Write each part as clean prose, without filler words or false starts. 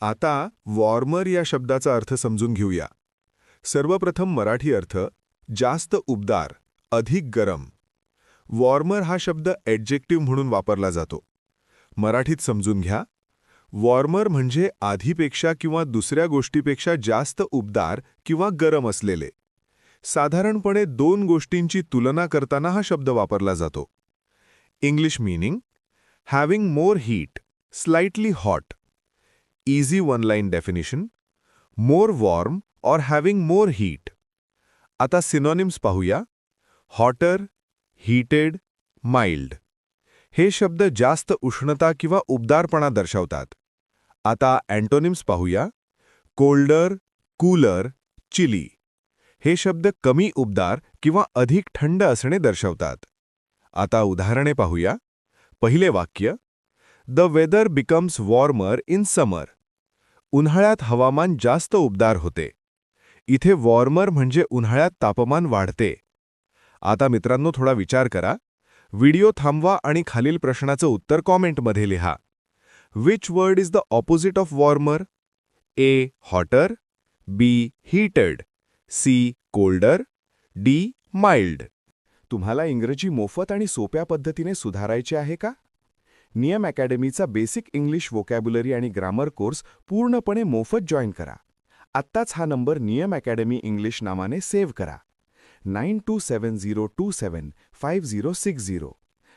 आता वॉर्मर या शब्दाचा अर्थ समजून घेऊया. सर्वप्रथम मराठी अर्थ जास्त उबदार, अधिक गरम. वॉर्मर हा शब्द ॲडजेक्टिव्ह म्हणून वापरला जातो. मराठीत समजून घ्या. वॉर्मर म्हणजे आधीपेक्षा किंवा दुसऱ्या गोष्टीपेक्षा जास्त उबदार किंवा गरम असलेले. साधारणपणे दोन गोष्टींची तुलना करताना हा शब्द वापरला जातो. English meaning: having more heat, slightly hot. Easy one line definition: more warm और हॅव्हिंग मोर हीट. आता सिनॉनिम्स पाहूया. Hotter, heated, mild. हे शब्द जास्त उष्णता किंवा उबदारपणा दर्शवतात. आता अँटोनिम्स पाहूया. Colder, cooler, chilly. हे शब्द कमी उबदार किंवा अधिक थंड असणे दर्शवतात. आता उदाहरणे पाहूया. पहिले वाक्य: the weather becomes warmer in summer. उन्हाळ्यात हवामान जास्त उबदार होते. इथे वॉर्मर म्हणजे उन्हाळ्यात तापमान वाढते. आता मित्रांनो, थोडा विचार करा. व्हिडिओ थांबवा आणि खालील प्रश्नाचं उत्तर कॉमेंटमध्ये लिहा. Which word is the opposite of warmer? A. Hotter, B. Heated, C. Colder, D. Mild. तुम्हाला इंग्रजी मोफत आणि सोप्या पद्धतीने सुधारायचे आहे का? नियम अकॅडमीचा बेसिक इंग्लिश व्होकॅब्युलरी आणि ग्रामर कोर्स पूर्णपणे मोफत जॉईन करा. आत्ताच हा नंबर नियम अकॅडमी इंग्लिश नावाने सेव्ह करा. 9270275060.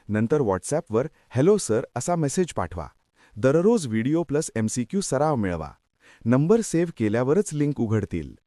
नंतर व्हॉट्सॲपवर हॅलो सर असा मेसेज पाठवा. दररोज व्हिडिओ प्लस MCQ सराव मिळवा. नंबर सेव्ह केल्यावरच लिंक उघडतील.